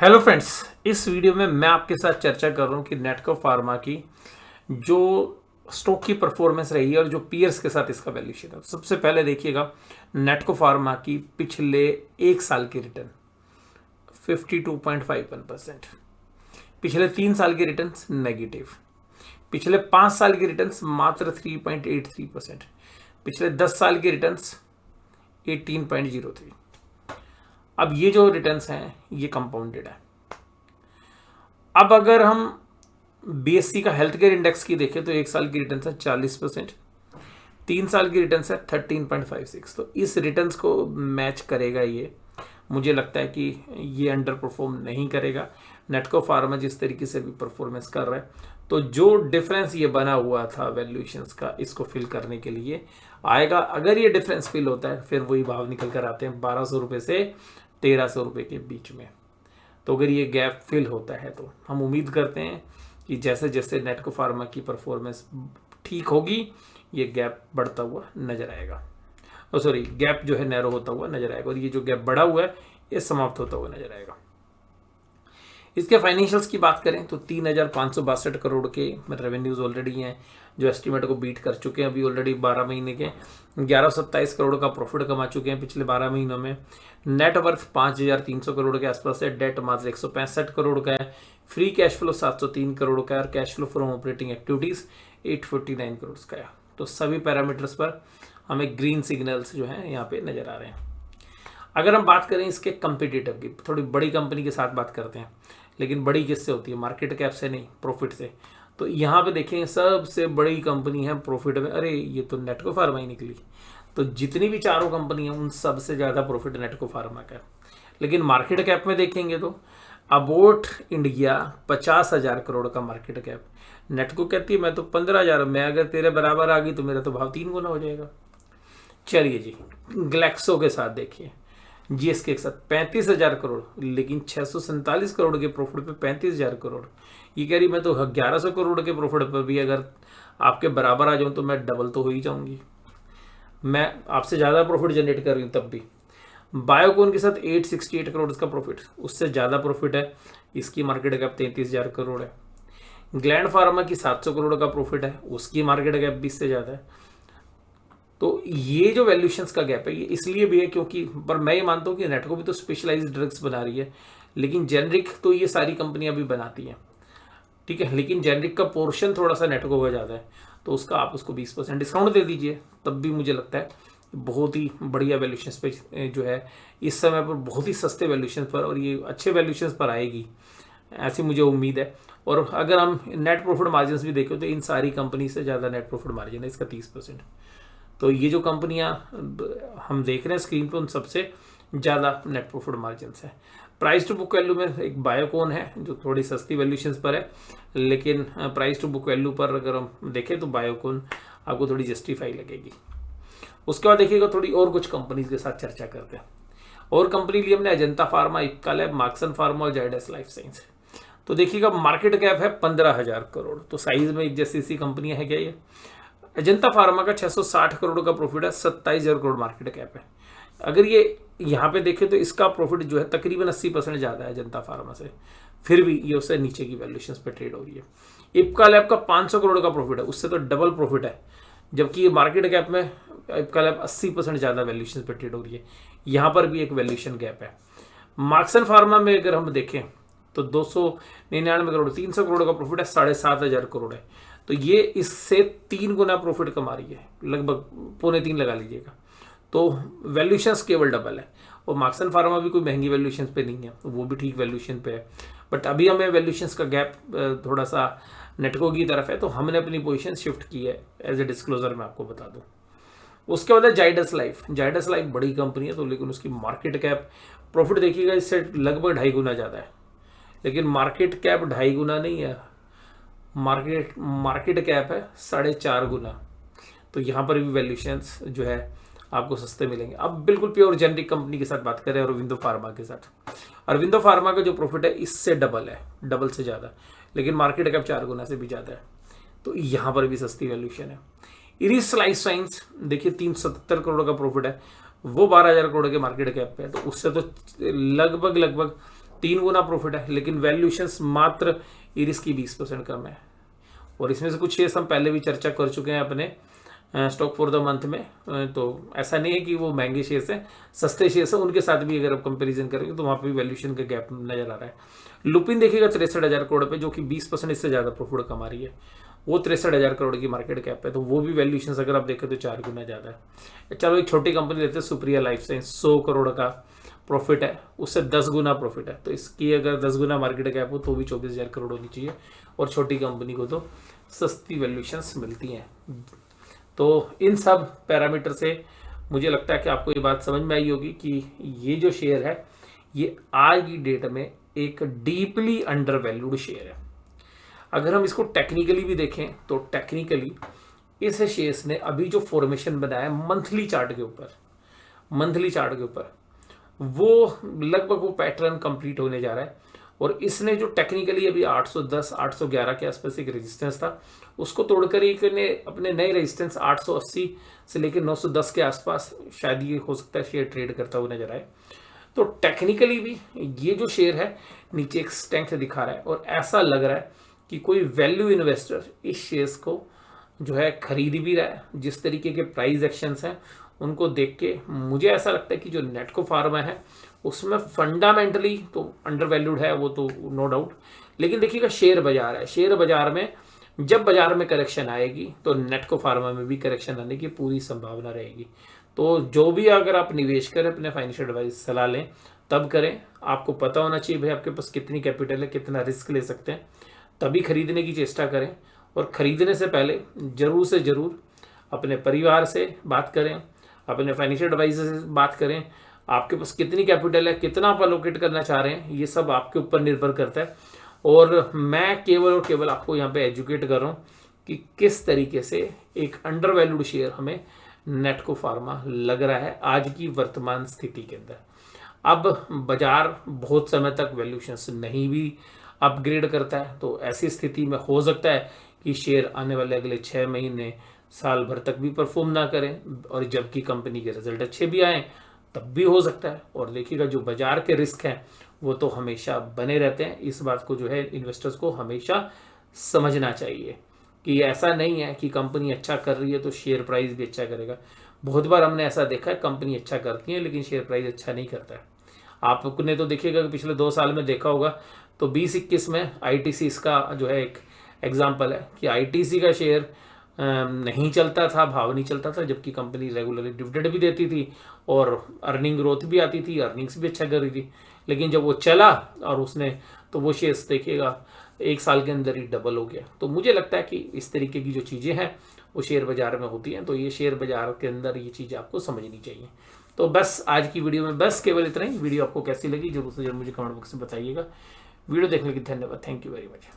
Hello friends, इस video में मैं आपके साथ चर्चा कर रहा हूँ कि नेटको फार्मा की जो स्टॉक की परफॉर्मेंस रही है और जो पीयर्स के साथ इसका वैल्यूएशन है। सबसे पहले देखिएगा नेटको फार्मा की पिछले एक साल की रिटर्न 52.51%, पिछले 3 साल की रिटर्न नेगेटिव, पिछले 5 साल की रिटर्न मात्र 3.83%, पिछले 10 साल की रिटर्न 18.03। अब ये जो रिटर्न्स हैं ये कंपाउंडेड है। अब अगर हम बीएससी का हेल्थ केयर इंडेक्स की देखें तो एक साल की रिटर्न है 40%, 3 साल की रिटर्न है 13.56। तो इस रिटर्न्स को मैच करेगा ये, मुझे लगता है कि ये अंडर परफॉर्म नहीं करेगा। नेटको फार्मा जिस तरीके से भी परफॉर्मेंस कर रहा है, तो जो डिफरेंस ये बना हुआ था वैल्यूएशंस का, इसको फिल करने के लिए आएगा। अगर ये डिफरेंस फिल होता है फिर वही भाव निकल कर आते हैं 1200 रुपये से 1300 रुपये के बीच में। तो अगर ये गैप फिल होता है तो हम उम्मीद करते हैं कि जैसे जैसे नेटको फार्मा की परफॉर्मेंस ठीक होगी ये गैप बढ़ता हुआ नजर आएगा, सॉरी गैप जो है नैरो होता हुआ नजर आएगा, और ये जो गैप बढ़ा हुआ है ये समाप्त होता हुआ नजर आएगा। इसके फाइनेंशियल्स की बात करें तो 3,562 करोड़ के रेवेन्यूज ऑलरेडी हैं जो एस्टिमेट को बीट कर चुके हैं। अभी ऑलरेडी 12 महीने के 1127 करोड़ का प्रॉफिट कमा चुके हैं पिछले 12 महीनों में। नेट वर्थ 5,300 करोड़ के आसपास है। डेट मात्र 165 करोड़ का है। फ्री कैश फ्लो 703 करोड़ का है और cash flow from operating activities 849 crore का है। तो सभी पैरामीटर्स पर हमें ग्रीन सिग्नल्स जो हैं यहाँ पे नजर आ रहे हैं। अगर हम बात करें इसके कंपिटिटिव की, थोड़ी बड़ी कंपनी के साथ बात करते हैं, लेकिन बड़ी किससे होती है? मार्केट कैप से नहीं, प्रॉफिट से। तो यहाँ पे देखें सबसे बड़ी कंपनी है प्रॉफिट में, अरे ये तो नेटको फार्मा ही निकली। तो जितनी भी चारों कंपनी है उन सबसे ज़्यादा प्रॉफिट नेटको फार्मा का है। लेकिन मार्केट कैप में देखेंगे तो अबाउट इंडिया 50,000 करोड़ का मार्केट कैप। नेटको कहती है मैं तो 15,000, मैं अगर तेरे बराबर आ गई तो मेरा तो भाव 3 गुना हो जाएगा। चलिए जी, ग्लैक्सो के साथ देखिए, जीएसके के साथ 35,000 करोड़, लेकिन 647 करोड़ के प्रॉफिट पे 35,000 करोड़। ये कह रही मैं तो 1100 करोड़ के प्रॉफिट पर भी अगर आपके बराबर आ जाऊं तो मैं डबल तो हो ही जाऊंगी, मैं आपसे ज़्यादा प्रॉफिट जनरेट कर रही हूँ तब भी। बायोकॉन के साथ 868 करोड़ का प्रॉफिट, उससे ज़्यादा प्रॉफिट है, इसकी मार्केट कैप 33,000 करोड़ है। ग्लैंड फार्मा की 700 करोड़ का प्रॉफिट है, उसकी मार्केट कैप 20 से ज़्यादा है। तो ये जो वैल्यूएशंस का गैप है ये इसलिए भी है क्योंकि, पर मैं ये मानता हूँ कि नेटको भी तो स्पेशलाइज्ड ड्रग्स बना रही है, लेकिन जेनरिक तो ये सारी कंपनियां भी बनाती हैं, ठीक है। लेकिन जेनरिक का पोर्शन थोड़ा सा नेटको का ज़्यादा है, तो उसका आप उसको 20% डिस्काउंट दे दीजिए, तब भी मुझे लगता है बहुत ही बढ़िया वैल्यूएशंस पे जो है इस समय पर, बहुत ही सस्ते वैल्यूएशंस पर, और ये अच्छे वैल्यूएशंस पर आएगी ऐसी मुझे उम्मीद है। और अगर हम नेट प्रॉफिट मार्जिन भी देखें तो इन सारी कंपनी से ज़्यादा नेट प्रॉफिट मार्जिन है इसका 30%। तो ये जो कंपनियां हम देख रहे हैं स्क्रीन पे उन सबसे ज़्यादा नेट प्रॉफिट मार्जिन है। प्राइस टू बुक वैल्यू में एक बायोकॉन है जो थोड़ी सस्ती वैल्यूएशंस पर है, लेकिन प्राइस टू बुक वैल्यू पर अगर हम देखें तो बायोकॉन आपको थोड़ी जस्टिफाई लगेगी। उसके बाद देखिएगा थोड़ी और कुछ कंपनीज के साथ चर्चा करते हैं। और कंपनी लिए हमने अजंता फार्मा, इक्का लैब, मार्क्सन फार्मा और जायडस लाइफ साइंस। तो देखिएगा मार्केट कैप है 15,000 करोड़, तो साइज में एक जैसी सी कंपनियां है क्या ये? अजंता फार्मा का 660 करोड़ का प्रॉफिट है, 27,000 करोड़ मार्केट कैप है। अगर ये यहाँ पे देखें तो इसका प्रॉफिट जो है तकरीबन 80% ज़्यादा है अजंता फार्मा से, फिर भी ये उससे नीचे की वैल्यूएशंस पे ट्रेड हो रही है। इप्का लैब का 500 करोड़ का प्रॉफिट है, उससे तो डबल प्रॉफिट है, जबकि ये मार्केट कैप में इप्का लैब 80% ज़्यादा वैल्यूएशंस पे ट्रेड हो रही है। यहाँ पर भी एक वैल्यूएशन गैप है। मार्क्सन फार्मा में अगर हम देखें तो 299 करोड़, 300 करोड़ का प्रॉफिट है, 7,500 करोड़ है। तो ये इससे 3 गुना प्रॉफिट कमा रही है, लगभग 2.25 लगा लीजिएगा। तो वैल्यूएशंस केवल डबल है। और मार्क्सन फार्मा भी कोई महंगी वैल्यूएशंस पे नहीं है, वो भी ठीक वैल्यूएशन पे है, बट अभी हमें वैल्यूएशंस का गैप थोड़ा सा नेटको की तरफ है, तो हमने अपनी पोजीशन शिफ्ट की है। एज ए डिस्क्लोजर मैं आपको बता दूं। उसके बाद है जायडस लाइफ। जायडस लाइफ बड़ी कंपनी है तो, लेकिन उसकी मार्केट कैप प्रॉफिट देखिएगा इससे लगभग 2.5 गुना ज़्यादा है, लेकिन मार्केट कैप 2.5 गुना नहीं है, मार्केट कैप है 4.5 गुना। तो यहाँ पर भी वैल्यूएशंस जो है आपको सस्ते मिलेंगे। अब बिल्कुल प्योर जेनरिक कंपनी के साथ बात करें, अरविंदो फार्मा के साथ, अरविंदो फार्मा का जो प्रॉफिट है इससे डबल है, डबल से ज़्यादा, लेकिन मार्केट कैप 4 गुना से भी ज़्यादा है, तो यहाँ पर भी सस्ती वैल्यूएशन है। इरिस लाइफ साइंस देखिए 377 करोड़ का प्रॉफिट है, वो 12,000 करोड़ के मार्केट कैप पे है, तो उससे तो लगभग 3 गुना प्रॉफिट है, लेकिन वैल्यूएशंस मात्र इरिस की 20% कम है। और इसमें से कुछ शेयर्स हम पहले भी चर्चा कर चुके हैं अपने स्टॉक फॉर द मंथ में। तो ऐसा नहीं है कि वो महंगे शेयर्स हैं, सस्ते शेयर्स हैं, उनके साथ भी अगर आप कंपैरिजन करेंगे तो वहाँ पे वैल्यूएशन का गैप नजर आ रहा है। लुपिन देखिएगा 63,000 करोड़ पे, जो कि 20% इससे ज़्यादा प्रॉफिट कमा रही है। वो 63,000 करोड़ की मार्केट कैप है, तो वो भी वैल्यूएशन अगर आप देखें तो 4 गुना ज़्यादा है। चलो एक छोटी कंपनी लेते हैं, सुप्रिया लाइफ साइंस, 100 करोड़ का प्रॉफिट है, उससे 10 गुना प्रॉफिट है। तो इसकी अगर 10 गुना मार्केट कैप हो तो भी 24,000 करोड़ होनी चाहिए, और छोटी कंपनी को तो सस्ती वैल्यूएशंस मिलती हैं। तो इन सब पैरामीटर से मुझे लगता है कि आपको ये बात समझ में आई होगी कि ये जो शेयर है ये आज की डेट में एक डीपली अंडर वैल्यूड शेयर है। अगर हम इसको टेक्निकली भी देखें तो टेक्निकली इस शेयर्स ने अभी जो फॉर्मेशन बनाया मंथली चार्ट के ऊपर, वो लगभग वो पैटर्न कंप्लीट होने जा रहा है। और इसने जो टेक्निकली अभी 810 811 के आसपास एक रेजिस्टेंस था, उसको तोड़कर एक ने अपने नए रेजिस्टेंस 880 से लेकर 910 के आसपास शायद ये हो सकता है शेयर ट्रेड करता हुआ नजर आए। तो टेक्निकली भी ये जो शेयर है नीचे एक स्ट्रेंथ दिखा रहा है, और ऐसा लग रहा है कि कोई वैल्यू इन्वेस्टर इस शेयर्स को जो है खरीद भी रहा है। जिस तरीके के प्राइस एक्शंस हैं उनको देख के मुझे ऐसा लगता है कि जो नेटको फार्मा है उसमें फंडामेंटली तो अंडर वैल्यूड है, वो तो नो डाउट। लेकिन देखिएगा शेयर बाजार है, शेयर बाजार में जब बाजार में करेक्शन आएगी तो नेटको फार्मा में भी करेक्शन आने की पूरी संभावना रहेगी। तो जो भी अगर आप निवेश करें अपने फाइनेंशियल एडवाइस सलाह लें तब करें। आपको पता होना चाहिए भाई आपके पास कितनी कैपिटल है, कितना रिस्क ले सकते हैं, तभी खरीदने की चेष्टा करें। और खरीदने से पहले जरूर से जरूर अपने परिवार से बात करें, अपने फाइनेंशियल एडवाइजर से बात करें। आपके पास कितनी कैपिटल है, कितना आप अलोकेट करना चाह रहे हैं, ये सब आपके ऊपर निर्भर करता है। और मैं केवल और केवल आपको यहाँ पे एजुकेट कर रहा हूँ कि किस तरीके से एक अंडर वैल्यूड शेयर हमें नेटको फार्मा लग रहा है आज की वर्तमान स्थिति के अंदर। अब बाजार बहुत समय तक वैल्यूएशंस नहीं भी अपग्रेड करता है, तो ऐसी स्थिति में हो सकता है कि शेयर आने वाले अगले 6 महीने साल भर तक भी परफॉर्म ना करें, और जबकि कंपनी के रिजल्ट अच्छे भी आए तब भी हो सकता है। और देखिएगा जो बाजार के रिस्क हैं वो तो हमेशा बने रहते हैं। इस बात को जो है इन्वेस्टर्स को हमेशा समझना चाहिए कि ऐसा नहीं है कि कंपनी अच्छा कर रही है तो शेयर प्राइस भी अच्छा करेगा। बहुत बार हमने ऐसा देखा है कंपनी अच्छा करती है लेकिन शेयर प्राइस अच्छा नहीं करता है। आपने तो देखिएगा कि पिछले 2 साल में देखा होगा तो 20-21 में आईटीसी इसका जो है एक एग्जाम्पल है कि आईटीसी का शेयर नहीं चलता था, भाव नहीं चलता था, जबकि कंपनी रेगुलरली डिविडेंड भी देती थी और अर्निंग ग्रोथ भी आती थी, अर्निंग्स भी अच्छा कर रही थी। लेकिन जब वो चला और उसने तो वो शेयर्स देखिएगा 1 साल के अंदर ही डबल हो गया। तो मुझे लगता है कि इस तरीके की जो चीज़ें हैं वो शेयर बाजार में होती हैं, तो ये शेयर बाजार के अंदर ये चीज़ें आपको समझनी चाहिए। तो बस आज की वीडियो में बस केवल इतना ही। वीडियो आपको कैसी लगी जरूर से जरूर मुझे कमेंट बॉक्स में बताइएगा। वीडियो देखने के लिए धन्यवाद। Thank you very much.